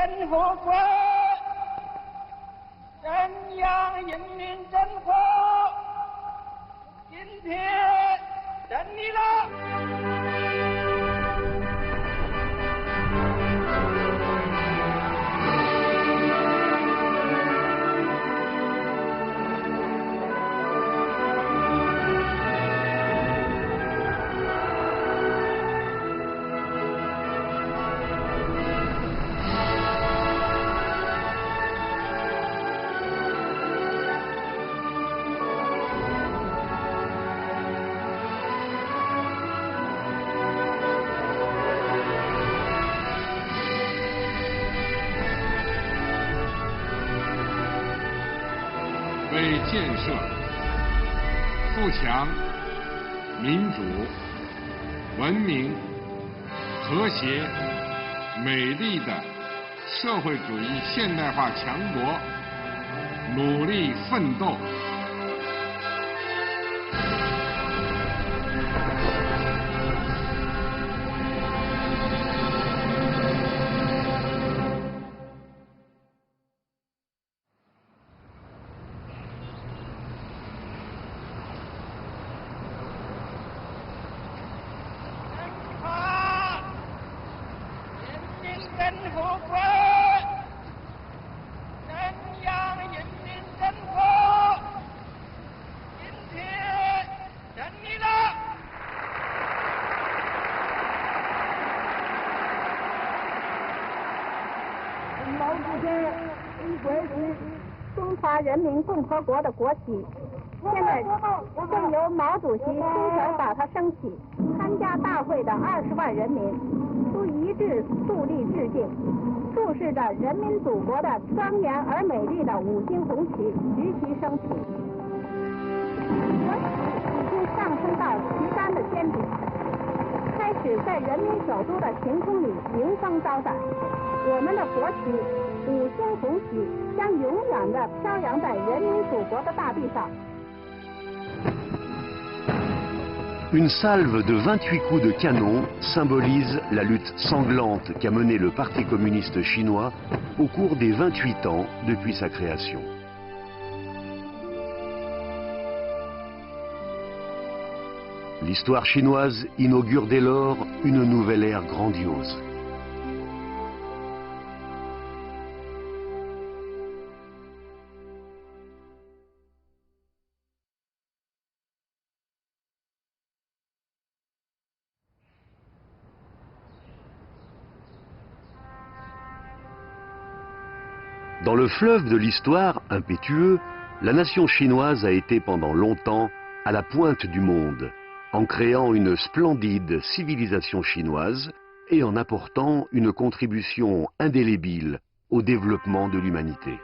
真复国，中央人民政府今天胜利了。为建设富强、民主、文明、和谐、美丽的社会主义现代化强国努力奋斗。毛主席已归是中华人民共和国的国旗，现在正由毛主席亲手把它升起。参加大会的20万人民都一致肃立致敬，注视着人民祖国的庄严而美丽的5星红旗徐徐升起。国旗已经上升到旗杆的尖顶，开始在人民首都的晴空里迎风招展。我们的国旗5星红旗将永远地飘扬在人民祖国的大地上。Une salve de 28 coups de canon symbolise la lutte sanglante qu'a menée le Parti communiste chinois au cours des 28 ans depuis sa création. L'histoire chinoise inaugure dès lors une nouvelle ère grandiose. Dans le fleuve de l'histoire impétueux, la nation chinoise a été pendant longtemps à la pointe du monde, en créant une splendide civilisation chinoise et en apportant une contribution indélébile au développement de l'humanité.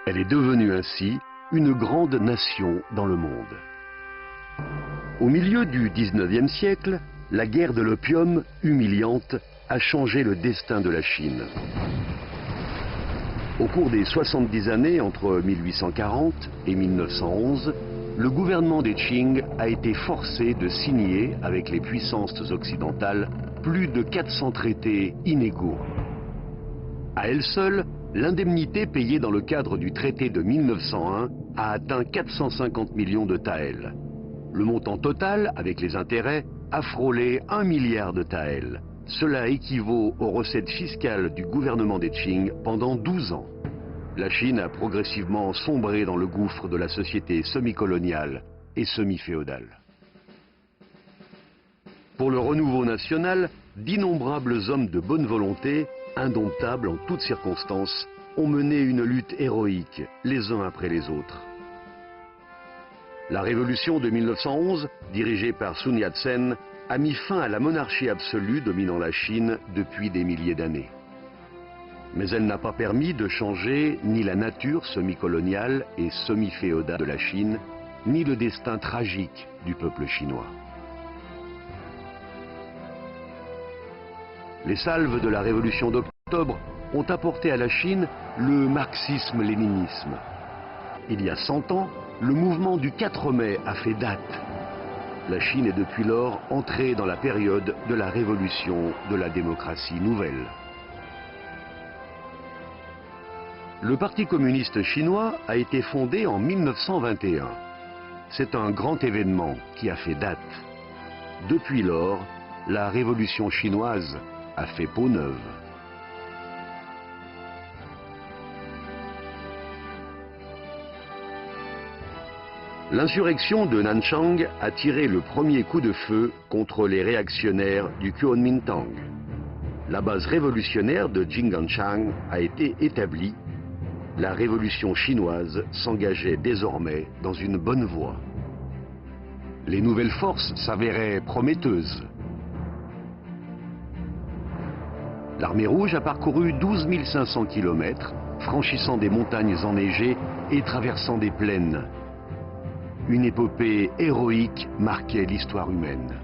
Elle est devenue ainsi une grande nation dans le monde. Au milieu du XIXe siècle, la guerre de l'opium humiliante a changé le destin de la Chine. Au cours des 70 années entre 1840 et 1911, le gouvernement des Qing a été forcé de signer avec les puissances occidentales plus de 400 traités inégaux. À elle seule, l'indemnité payée dans le cadre du traité de 1901 a atteint 450 millions de taels. Le montant total, avec les intérêts, a frôlé 1 milliard de taels. Cela équivaut aux recettes fiscales du gouvernement des Qing pendant 12 ans. La Chine a progressivement sombré dans le gouffre de la société semi-coloniale et semi-féodale. Pour le renouveau national, d'innombrables hommes de bonne volonté, indomptables en toutes circonstances, ont mené une lutte héroïque, les uns après les autres. La révolution de 1911, dirigée par Sun Yat-sen, a mis fin à la monarchie absolue dominant la Chine depuis des milliers d'années. Mais elle n'a pas permis de changer ni la nature semi-coloniale et semi-féodale de la Chine, ni le destin tragique du peuple chinois. Les salves de la révolution d'octobre ont apporté à la Chine le marxisme-léninisme. Il y a 100 ans, le mouvement du 4 mai a fait date. La Chine est depuis lors entrée dans la période de la révolution de la démocratie nouvelle. Le Parti communiste chinois a été fondé en 1921. C'est un grand événement qui a fait date. Depuis lors, la révolution chinoise a fait peau neuve. L'insurrection de Nanchang a tiré le premier coup de feu contre les réactionnaires du Kuomintang. La base révolutionnaire de Jingganchang a été établie. La révolution chinoise s'engageait désormais dans une bonne voie. Les nouvelles forces s'avéraient prometteuses. L'armée rouge a parcouru 12 500 km, franchissant des montagnes enneigées et traversant des plaines. Une épopée héroïque marquait l'histoire humaine.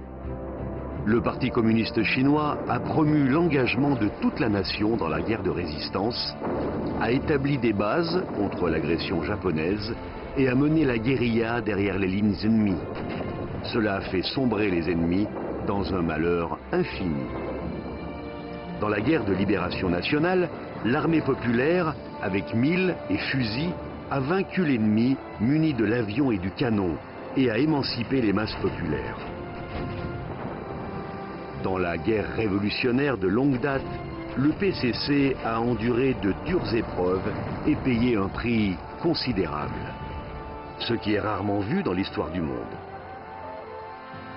Le Parti communiste chinois a promu l'engagement de toute la nation dans la guerre de résistance, a établi des bases contre l'agression japonaise et a mené la guérilla derrière les lignes ennemies. Cela a fait sombrer les ennemis dans un malheur infini. Dans la guerre de libération nationale, l'armée populaire, avec mille et fusils, a vaincu l'ennemi muni de l'avion et du canon et a émancipé les masses populaires. Dans la guerre révolutionnaire de longue date, le PCC a enduré de dures épreuves et payé un prix considérable, ce qui est rarement vu dans l'histoire du monde.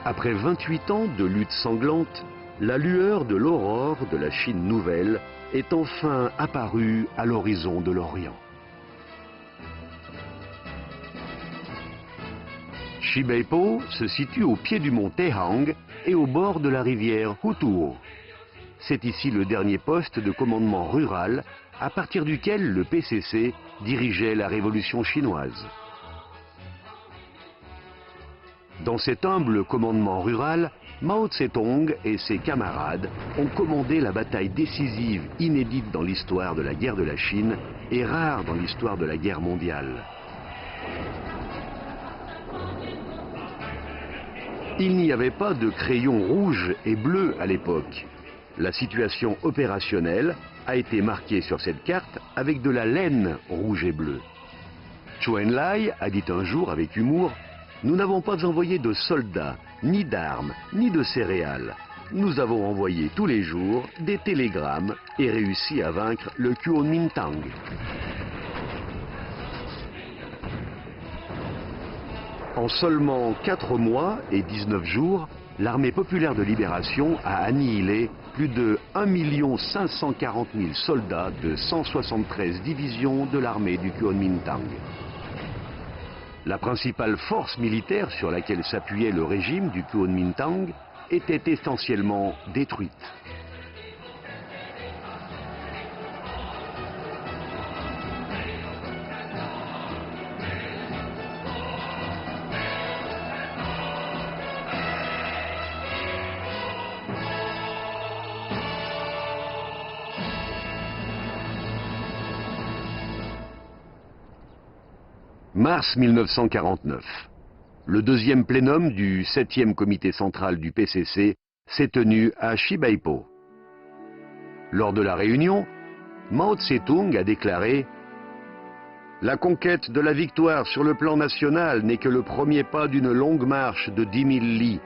Après 28 ans de lutte sanglante, la lueur de l'aurore de la Chine nouvelle est enfin apparue à l'horizon de l'Orient. Shibeipo se situe au pied du mont Taehang et au bord de la rivière Hutuo. C'est ici le dernier poste de commandement rural à partir duquel le PCC dirigeait la révolution chinoise. Dans cet humble commandement rural, Mao Tse-tung et ses camarades ont commandé la bataille décisive inédite dans l'histoire de la guerre de la Chine et rare dans l'histoire de la guerre mondiale. Il n'y avait pas de crayon rouge et bleu à l'époque. La situation opérationnelle a été marquée sur cette carte avec de la laine rouge et bleue. Zhou Enlai a dit un jour avec humour: « Nous n'avons pas envoyé de soldats, ni d'armes, ni de céréales. Nous avons envoyé tous les jours des télégrammes et réussi à vaincre le Kuomintang. » En seulement 4 mois et 19 jours, l'armée populaire de libération a annihilé plus de 1 540 000 soldats de 173 divisions de l'armée du Kuomintang. La principale force militaire sur laquelle s'appuyait le régime du Kuomintang était essentiellement détruite. Mars 1949. Le deuxième plénum du 7e comité central du PCC s'est tenu à Shibeipo. Lors de la réunion, Mao Tse-tung a déclaré « La conquête de la victoire sur le plan national n'est que le premier pas d'une longue marche de 10 000 lis.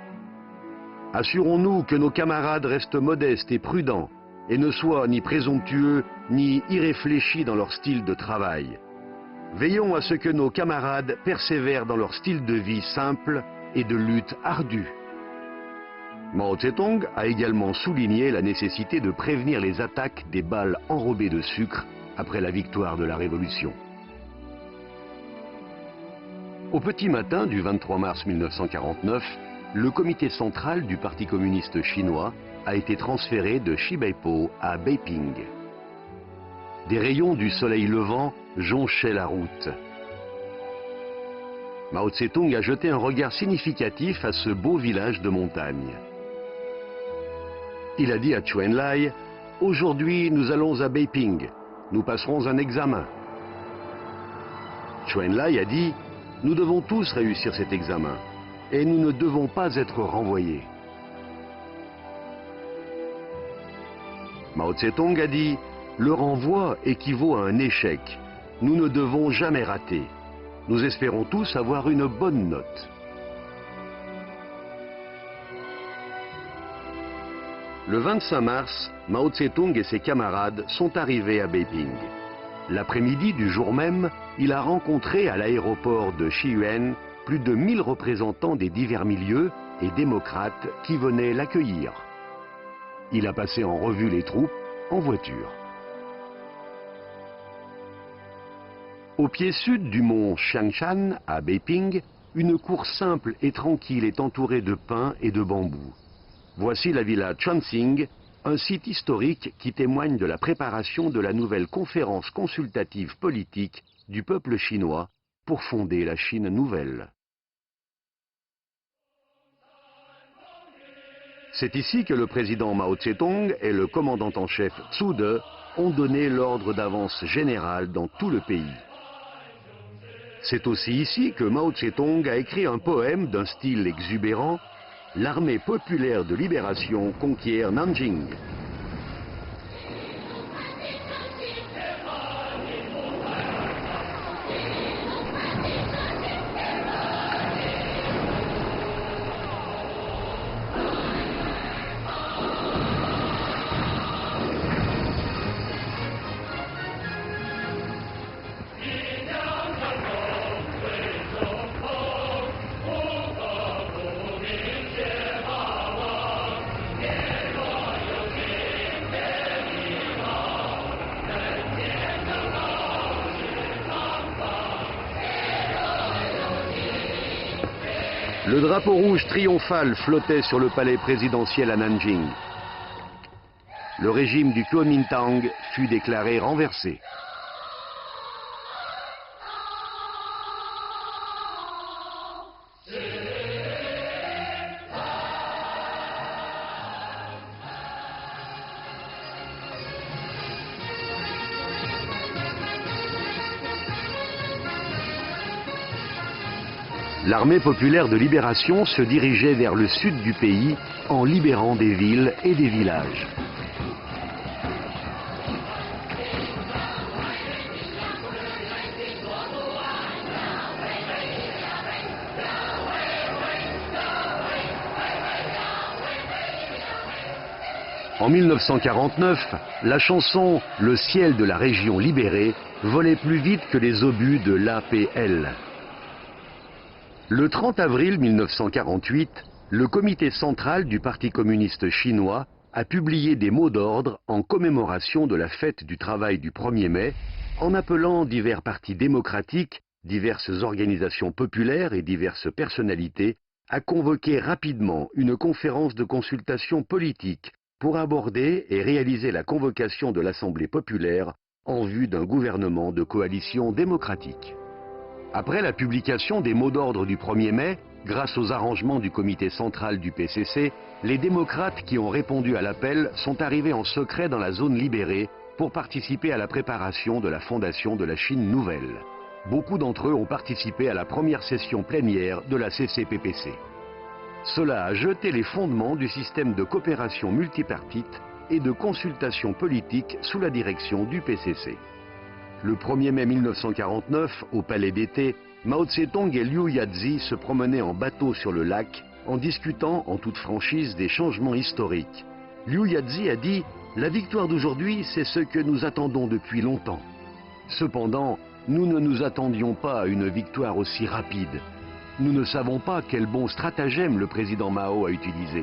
Assurons-nous que nos camarades restent modestes et prudents et ne soient ni présomptueux ni irréfléchis dans leur style de travail. Veillons à ce que nos camarades persévèrent dans leur style de vie simple et de lutte ardue. » Mao Tse-tung a également souligné la nécessité de prévenir les attaques des balles enrobées de sucre après la victoire de la Révolution. Au petit matin du 23 mars 1949, le comité central du Parti communiste chinois a été transféré de Shibeipo à Beiping. Des rayons du soleil levant jonchaient la route. Mao Tse-tung a jeté un regard significatif à ce beau village de montagne. Il a dit à Zhou Enlai: « Aujourd'hui, nous allons à Beiping. Nous passerons un examen. » Zhou Enlai a dit: « Nous devons tous réussir cet examen et nous ne devons pas être renvoyés. » Mao Tse-tung a dit: « Le renvoi équivaut à un échec nous ne devons jamais rater. Nous espérons tous avoir une bonne note. Le 25 mars, Mao Tse-tung et ses camarades sont arrivés à Beiping. L'après-midi du jour même, il a rencontré à l'aéroport de Shiyuan plus de 1000 représentants des divers milieux et démocrates qui venaient l'accueillir. Il a passé en revue les troupes en voiture. Au pied sud du mont Xiangshan, à Beiping, une cour simple et tranquille est entourée de pins et de bambous. Voici la villa Chuanxing, un site historique qui témoigne de la préparation de la nouvelle conférence consultative politique du peuple chinois pour fonder la Chine nouvelle. C'est ici que le président Mao Tse-tung et le commandant en chef Zhu De ont donné l'ordre d'avance générale dans tout le pays. C'est aussi ici que Mao Tse-tung a écrit un poème d'un style exubérant, « L'armée populaire de libération conquiert Nanjing ». Le drapeau rouge triomphal flottait sur le palais présidentiel à Nanjing. Le régime du Kuomintang fut déclaré renversé. L'armée populaire de libération se dirigeait vers le sud du pays en libérant des villes et des villages. En 1949, la chanson « Le ciel de la région libérée » volait plus vite que les obus de l'APL. Le 30 avril 1948, le comité central du Parti communiste chinois a publié des mots d'ordre en commémoration de la fête du travail du 1er mai, en appelant divers partis démocratiques, diverses organisations populaires et diverses personnalités à convoquer rapidement une conférence de consultation politique pour aborder et réaliser la convocation de l'Assemblée populaire en vue d'un gouvernement de coalition démocratique. Après la publication des mots d'ordre du 1er mai, grâce aux arrangements du comité central du PCC, les démocrates qui ont répondu à l'appel sont arrivés en secret dans la zone libérée pour participer à la préparation de la fondation de la Chine nouvelle. Beaucoup d'entre eux ont participé à la première session plénière de la CCPPC. Cela a jeté les fondements du système de coopération multipartite et de consultation politique sous la direction du PCC. Le 1er mai 1949, au palais d'été, Mao Tse-tung et Liu Yazhi se promenaient en bateau sur le lac en discutant en toute franchise des changements historiques. Liu Yazhi a dit « La victoire d'aujourd'hui, c'est ce que nous attendons depuis longtemps. Cependant, nous ne nous attendions pas à une victoire aussi rapide. Nous ne savons pas quel bon stratagème le président Mao a utilisé. »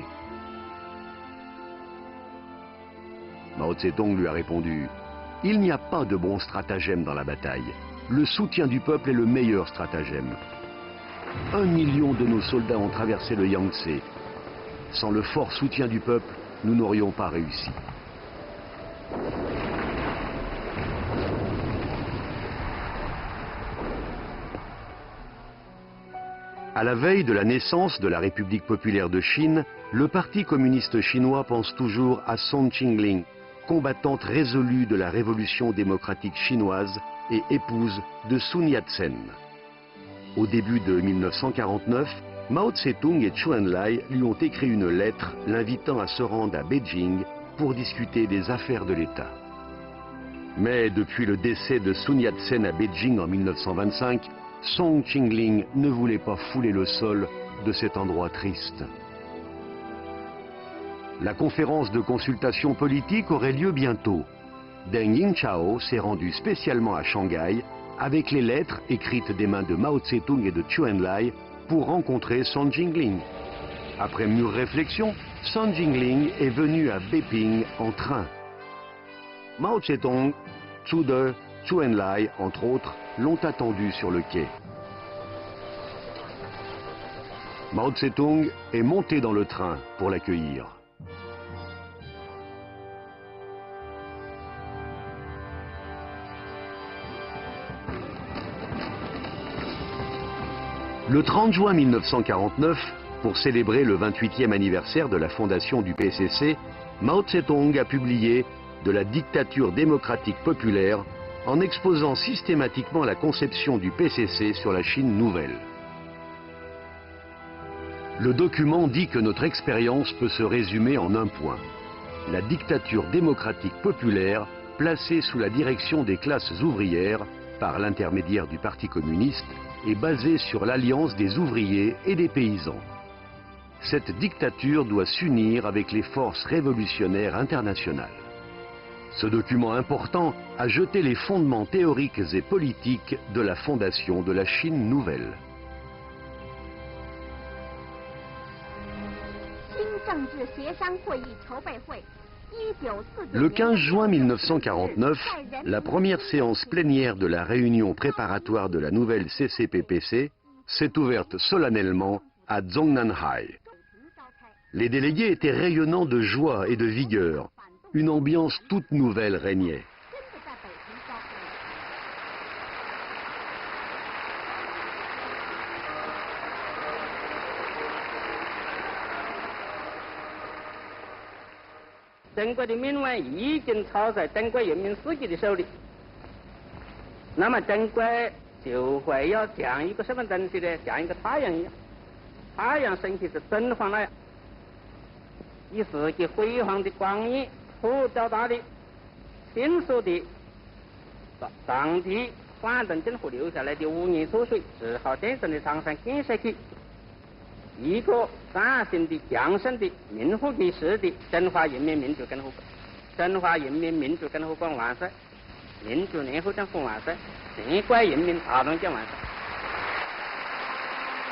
Mao Tse-tung lui a répondu « Il n'y a pas de bon stratagème dans la bataille. Le soutien du peuple est le meilleur stratagème. 1 million de nos soldats ont traversé le Yangtze. Sans le fort soutien du peuple, nous n'aurions pas réussi. » À la veille de la naissance de la République populaire de Chine, le Parti communiste chinois pense toujours à Song Qingling, combattante résolue de la révolution démocratique chinoise et épouse de Sun Yat-sen. Au début de 1949, Mao Tse-tung et Zhou Enlai lui ont écrit une lettre l'invitant à se rendre à Beijing pour discuter des affaires de l'État. Mais depuis le décès de Sun Yat-sen à Beijing en 1925, Song Qingling ne voulait pas fouler le sol de cet endroit triste. La conférence de consultation politique aurait lieu bientôt. Deng Yingchao s'est rendu spécialement à Shanghai avec les lettres écrites des mains de Mao Tse-tung et de Zhou Enlai pour rencontrer Song Qingling. Après mûre réflexion, Song Qingling est venu à Beiping en train. Mao Tse-tung, Zhu De, Zhou Enlai, entre autres, l'ont attendu sur le quai. Mao Tse-tung est monté dans le train pour l'accueillir. Le 30 juin 1949, pour célébrer le 28e anniversaire de la fondation du PCC, Mao Tse-tung a publié « De la dictature démocratique populaire » en exposant systématiquement la conception du PCC sur la Chine nouvelle. Le document dit que notre expérience peut se résumer en un point. La dictature démocratique populaire placée sous la direction des classes ouvrières par l'intermédiaire du Parti communiste est basée sur l'alliance des ouvriers et des paysans. Cette dictature doit s'unir avec les forces révolutionnaires internationales. Ce document important a jeté les fondements théoriques et politiques de la fondation de la Chine nouvelle. Le 15 juin 1949, la première séance plénière de la réunion préparatoire de la nouvelle CCPPC s'est ouverte solennellement à Zhongnanhai. Les délégués étaient rayonnants de joie et de vigueur. Une ambiance toute nouvelle régnait.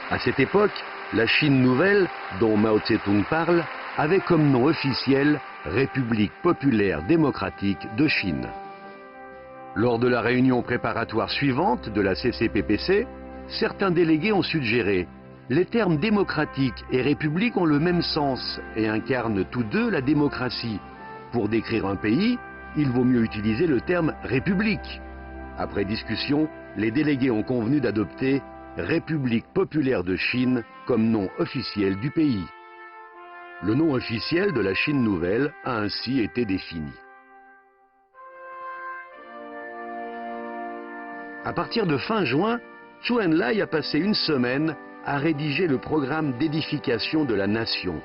À cette époque, la Chine nouvelle, dont Mao Tse-tung parle, avait comme nom officiel République populaire démocratique de Chine. Lors de la réunion préparatoire suivante de la CCPPC, certains délégués ont suggéré « Les termes démocratique et république ont le même sens et incarnent tous deux la démocratie. Pour décrire un pays, il vaut mieux utiliser le terme république ». Après discussion, les délégués ont convenu d'adopter République populaire de Chine comme nom officiel du pays. Le nom officiel de la Chine nouvelle a ainsi été défini. À partir de fin juin, Zhou Enlai a passé une semaine à rédiger le programme d'édification de la nation.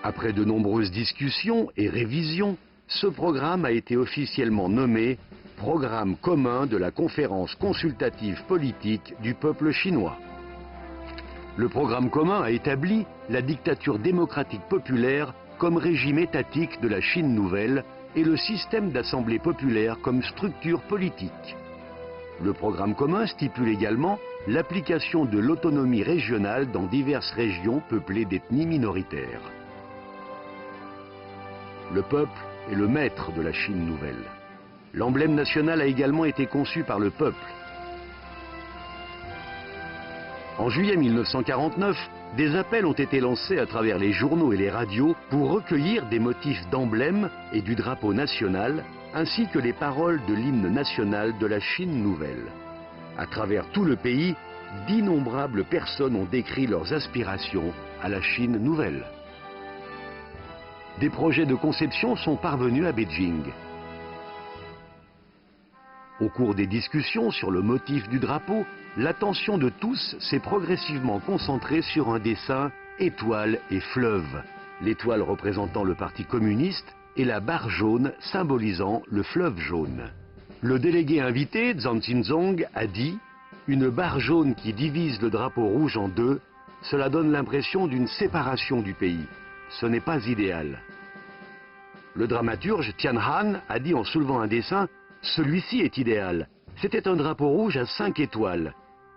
Après de nombreuses discussions et révisions, ce programme a été officiellement nommé Programme commun de la conférence consultative politique du peuple chinois. Le programme commun a établi la dictature démocratique populaire comme régime étatique de la Chine nouvelle et le système d'assemblée populaire comme structure politique. Le programme commun stipule également l'application de l'autonomie régionale dans diverses régions peuplées d'ethnies minoritaires. Le peuple est le maître de la Chine nouvelle. L'emblème national a également été conçu par le peuple. En juillet 1949, des appels ont été lancés à travers les journaux et les radios pour recueillir des motifs d'emblèmes et du drapeau national, ainsi que les paroles de l'hymne national de la Chine nouvelle. À travers tout le pays, d'innombrables personnes ont décrit leurs aspirations à la Chine nouvelle. Des projets de conception sont parvenus à Beijing. Au cours des discussions sur le motif du drapeau, l'attention de tous s'est progressivement concentrée sur un dessin étoile et fleuve. L'étoile représentant le Parti communiste et la barre jaune symbolisant le fleuve jaune. Le délégué invité, Zhang Xinzong, a dit « Une barre jaune qui divise le drapeau rouge en deux, cela donne l'impression d'une séparation du pays. Ce n'est pas idéal. » Le dramaturge Tian Han a dit en soulevant un dessin « Celui-ci est idéal. C'était un drapeau rouge à 5 étoiles.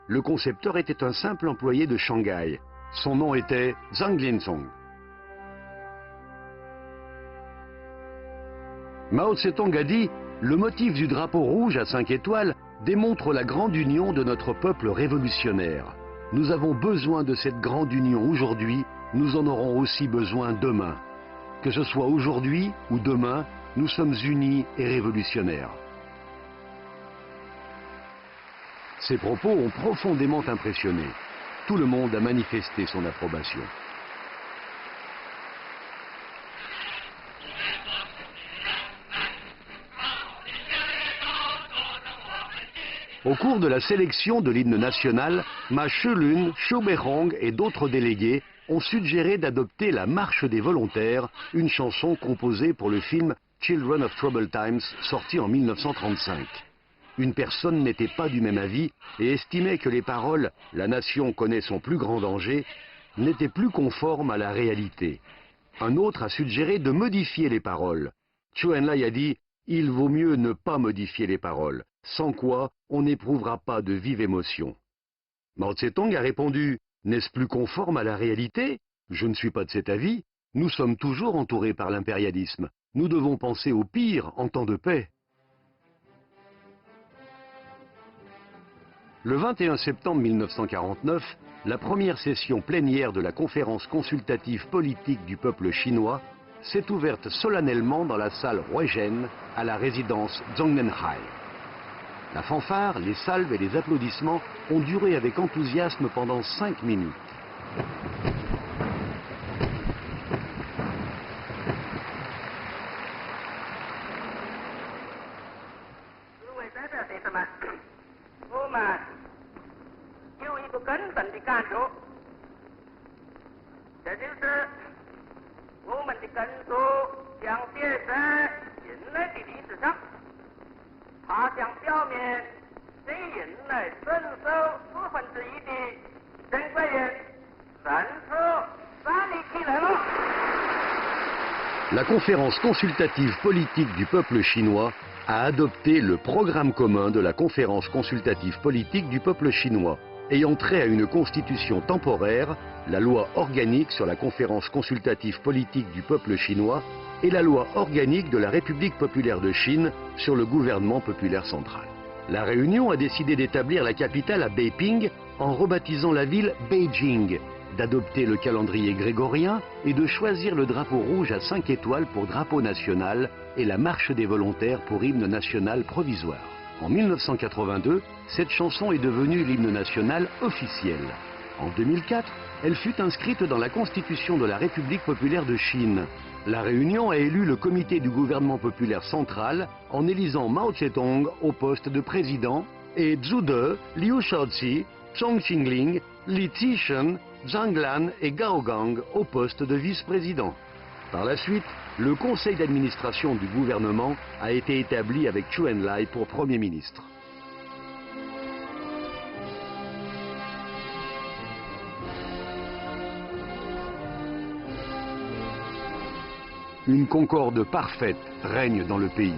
Le concepteur était un simple employé de Shanghai. Son nom était Zhang Linsong. » Mao Tse-tung a dit « Le motif du drapeau rouge à 5 étoiles démontre la grande union de notre peuple révolutionnaire. Nous avons besoin de cette grande union aujourd'hui, nous en aurons aussi besoin demain. Que ce soit aujourd'hui ou demain, nous sommes unis et révolutionnaires. » Ces propos ont profondément impressionné. Tout le monde a manifesté son approbation. Au cours de la sélection de l'hymne national, Ma Shilun, Xu Beihong et d'autres délégués ont suggéré d'adopter la Marche des volontaires, une chanson composée pour le film Children of Troubled Times, sorti en 1935. Une personne n'était pas du même avis et estimait que les paroles « La nation connaît son plus grand danger » n'étaient plus conformes à la réalité. Un autre a suggéré de modifier les paroles. Zhou Enlai a dit « Il vaut mieux ne pas modifier les paroles, sans quoi on n'éprouvera pas de vive émotion. » Mao Tse-tung a répondu « N'est-ce plus conforme à la réalité? Je ne suis pas de cet avis. Nous sommes toujours entourés par l'impérialisme. Nous devons penser au pire en temps de paix. » Le 21 septembre 1949, la première session plénière de la conférence consultative politique du peuple chinois s'est ouverte solennellement dans la salle Ruizhen à la résidence Zhongnenhai. La fanfare, les salves et les applaudissements ont duré avec enthousiasme pendant 5 minutes. La conférence consultative politique du peuple chinois a adopté le programme commun de la conférence consultative politique du peuple chinois, ayant trait à une constitution temporaire, la loi organique sur la conférence consultative politique du peuple chinois et la loi organique de la République populaire de Chine sur le gouvernement populaire central. La réunion a décidé d'établir la capitale à Beiping en rebaptisant la ville Beijing, d'adopter le calendrier grégorien et de choisir le drapeau rouge à 5 étoiles pour drapeau national et la marche des volontaires pour hymne national provisoire. En 1982, cette chanson est devenue l'hymne national officiel. En 2004, elle fut inscrite dans la Constitution de la République populaire de Chine. La réunion a élu le comité du gouvernement populaire central en élisant Mao Tse-tung au poste de président et Zhu De, Liu Shaoqi, Zhong Xingling, Li Zhishen, Zhang Lan et Gao Gang au poste de vice-président. Par la suite, le conseil d'administration du gouvernement a été établi avec Zhou Enlai pour Premier ministre. Une concorde parfaite règne dans le pays.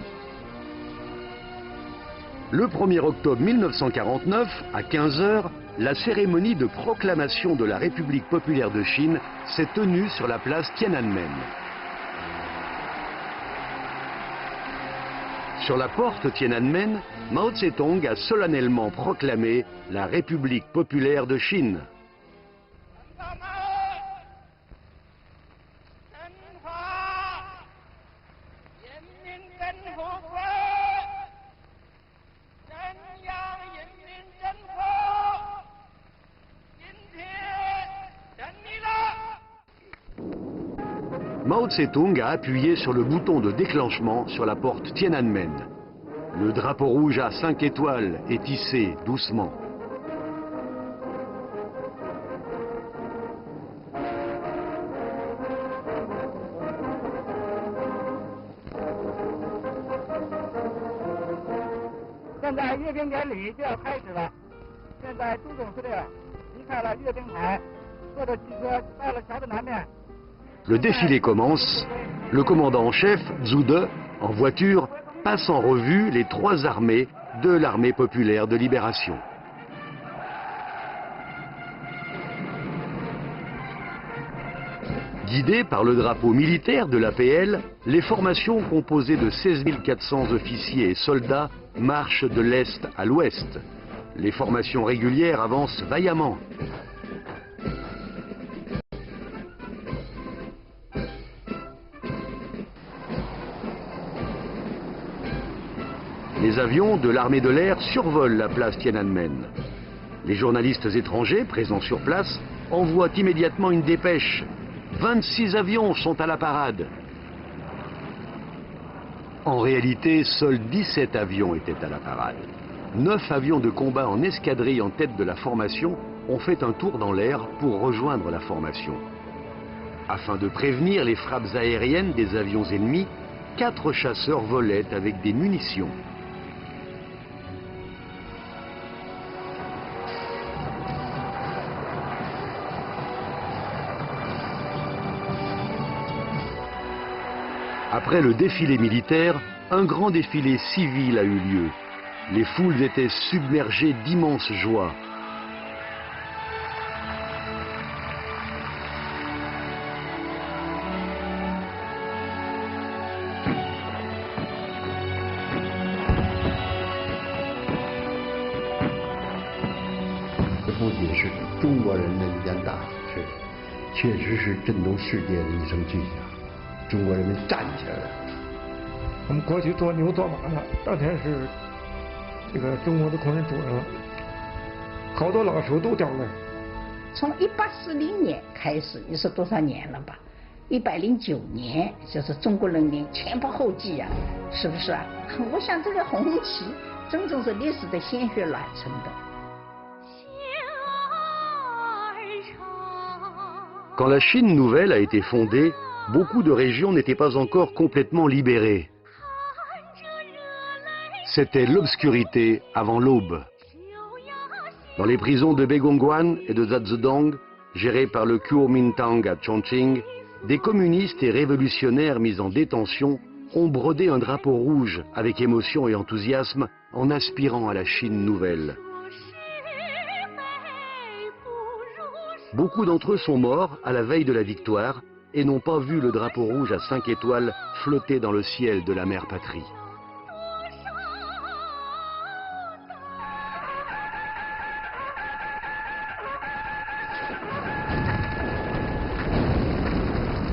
Le 1er octobre 1949, à 15 h, la cérémonie de proclamation de la République populaire de Chine s'est tenue sur la place Tiananmen. Sur la porte Tiananmen, Mao Tse-tung a solennellement proclamé la République populaire de Chine. Mao Tse-tung a appuyé sur le bouton de déclenchement sur la porte Tiananmen. Le drapeau rouge à 5 étoiles est hissé doucement. 现在阅兵典礼就要开始了。现在朱总司令离开了阅兵台，坐着汽车到了桥的南面。 Le défilé commence. Le commandant en chef, Zhude, en voiture, passe en revue les 3 armées de l'armée populaire de libération. Guidées par le drapeau militaire de l'APL, les formations composées de 16 400 officiers et soldats marchent de l'est à l'ouest. Les formations régulières avancent vaillamment. Les avions de l'armée de l'air survolent la place Tiananmen. Les journalistes étrangers présents sur place envoient immédiatement une dépêche. 26 avions sont à la parade. En réalité, seuls 17 avions étaient à la parade. 9 avions de combat en escadrille en tête de la formation ont fait un tour dans l'air pour rejoindre la formation. Afin de prévenir les frappes aériennes des avions ennemis, 4 chasseurs volaient avec des munitions. Après le défilé militaire, un grand défilé civil a eu lieu. Les foules étaient submergées d'immenses joies.从1840年开始，你说多少年了吧？109年，就是中国人民前仆后继呀，是不是啊？我想这个红旗，真正是历史的鲜血染成的。 Quand la Chine nouvelle a été fondée, beaucoup de régions n'étaient pas encore complètement libérées. C'était l'obscurité avant l'aube. Dans les prisons de Begongguan et de Zhazedong, gérées par le Kuomintang à Chongqing, des communistes et révolutionnaires mis en détention ont brodé un drapeau rouge avec émotion et enthousiasme en aspirant à la Chine nouvelle. Beaucoup d'entre eux sont morts à la veille de la victoire et n'ont pas vu le drapeau rouge à 5 étoiles flotter dans le ciel de la mère patrie.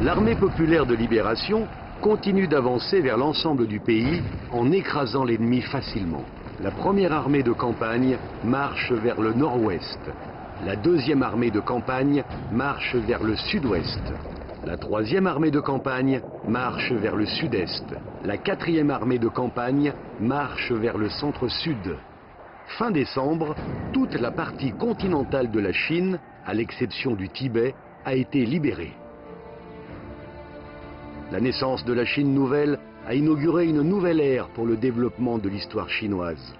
L'armée populaire de libération continue d'avancer vers l'ensemble du pays en écrasant l'ennemi facilement. La première armée de campagne marche vers le nord-ouest. La deuxième armée de campagne marche vers le sud-ouest. La troisième armée de campagne marche vers le sud-est. La quatrième armée de campagne marche vers le centre-sud. Fin décembre, toute la partie continentale de la Chine, à l'exception du Tibet, a été libérée. La naissance de la Chine nouvelle a inauguré une nouvelle ère pour le développement de l'histoire chinoise.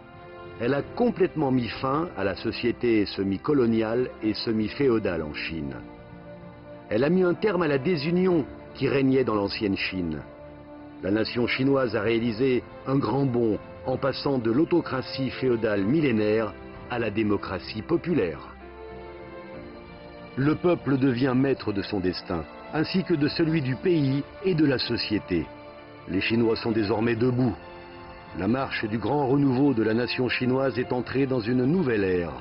Elle a complètement mis fin à la société semi-coloniale et semi-féodale en Chine. Elle a mis un terme à la désunion qui régnait dans l'ancienne Chine. La nation chinoise a réalisé un grand bond en passant de l'autocratie féodale millénaire à la démocratie populaire. Le peuple devient maître de son destin, ainsi que de celui du pays et de la société. Les Chinois sont désormais debout. La marche du grand renouveau de la nation chinoise est entrée dans une nouvelle ère.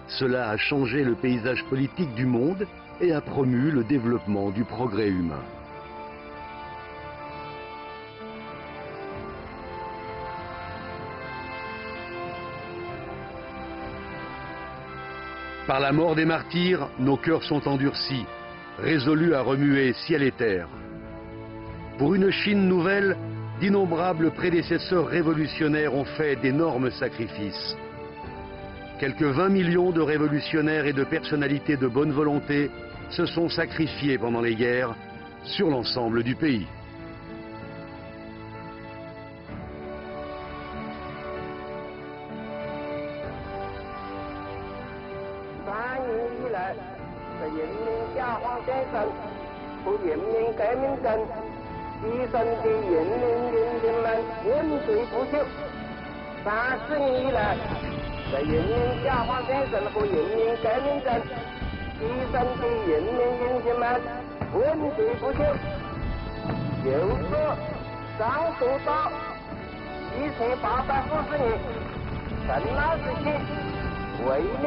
Cela a changé le paysage politique du monde et a promu le développement du progrès humain. Par la mort des martyrs, nos cœurs sont endurcis, résolus à remuer ciel et terre. Pour une Chine nouvelle, d'innombrables prédécesseurs révolutionnaires ont fait d'énormes sacrifices. Quelques 20 millions de révolutionnaires et de personnalités de bonne volonté se sont sacrifiés pendant les guerres sur l'ensemble du pays. 的人民解放先生和人民革命军牺牲的人民英雄们问罪不休。30年以来，在人民解放先生和人民革命军牺牲的人民英雄们问罪不休。就是上溯到1850年，陈老时期，为了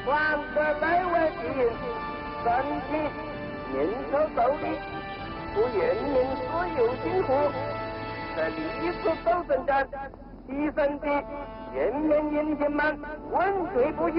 反对内外敌人，争取民族独立和人民自由幸福，在历史斗争中牺牲的人民英雄们问罪不休。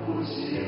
不息。